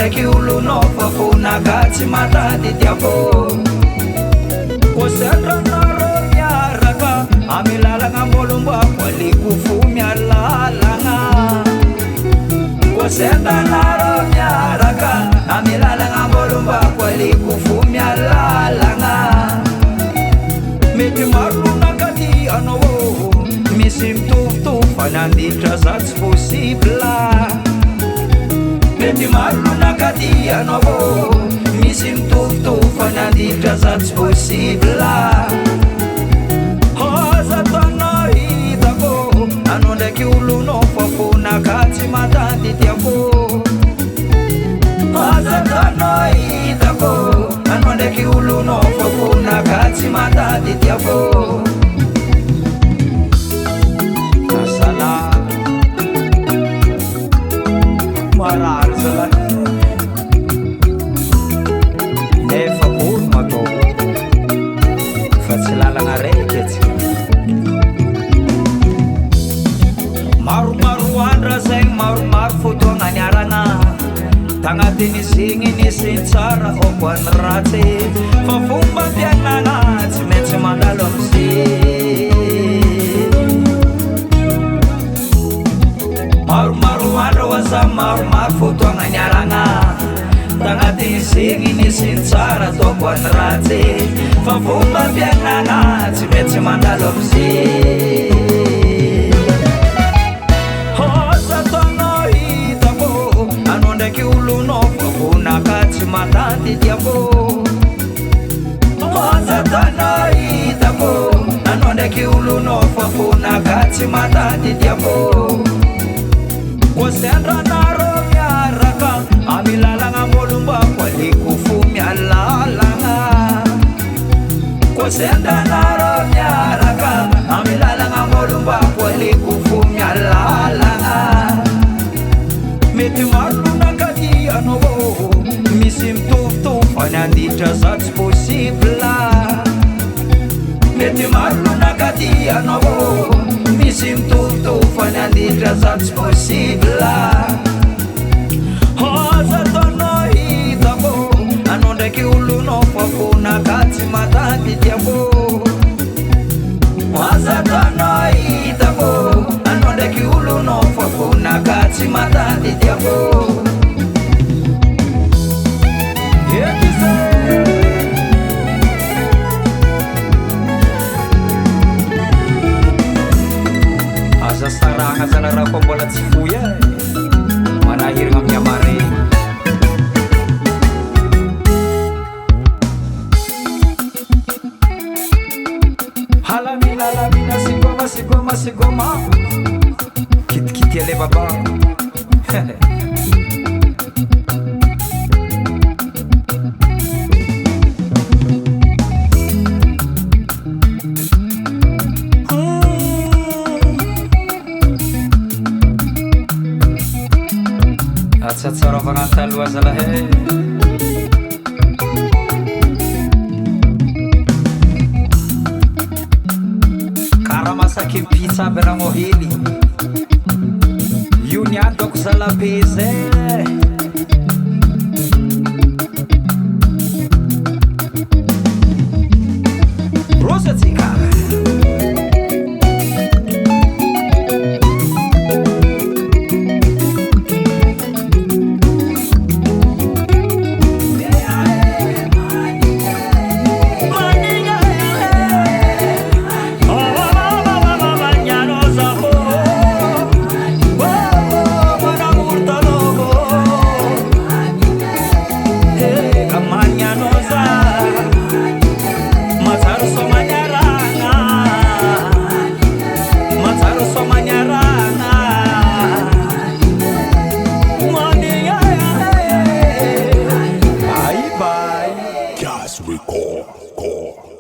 ndraiky olonao fa fonagatsy matady tiako kosendranarô miaraka amy lalagna mbolombako aliko fo mialalagna kosendranarô miaraka amy lalagna mbolombako aliko fo mialalagna mety marolonakaty anao misy mitovitovy fa nanditra za tsy possible mety marolonakaty anao misy mitovitovy fa nanditra za tsy possible aza tanao hitako anao ndraiky olonao fa fonakatsy matady tiako aza tanao hitako anao ndraiky olonao fa fonakatsy matady tiako kasala marary zalahy nefa olo matao fa tsy lalagna raiky atsika maromaro andra zay maromaro fotoagna niaragna tagnatiny zegny nisy tsara oko any ratsy fa fomba mpiagnana tsy maintsy mandalo amze maromaro andra oaza maromaro fotoagna niaragna tagnatiny zegny nisy tsara toko any ratsy fa fomba mpiagnana tsy maintsy mandalo amze ndraiky olonao fa vonakatsy matady tiako aza tanao hitako anao ndraiky olonao fa vonakatsy matady tiako kosendranarô miaraka amy lalagna mbolombako aliko fo mialalagna kosendranarô miaraka amy lalagna mbolombako aliko fo mialalagna mety marolonakaty anao misy mitovitovy fa nanditra za tsy possible mety marolonakaty anao misy mitovitovy fa nanditra za tsy possible aza tanao hitako anao ndraiky olonao fa fonakatsy matady tiako aza tanao hitako anao ndraiky olonao fa fonakatsy matady tiako aza saragna zala raha koa mbola tsy foy manahiragna amin'ny amare halamina sigoma kitikity ale baba atsatsarovagna taloha zalahy karamasaky pizza aby raha mohely io niandako zalabe zay rosatsika Record.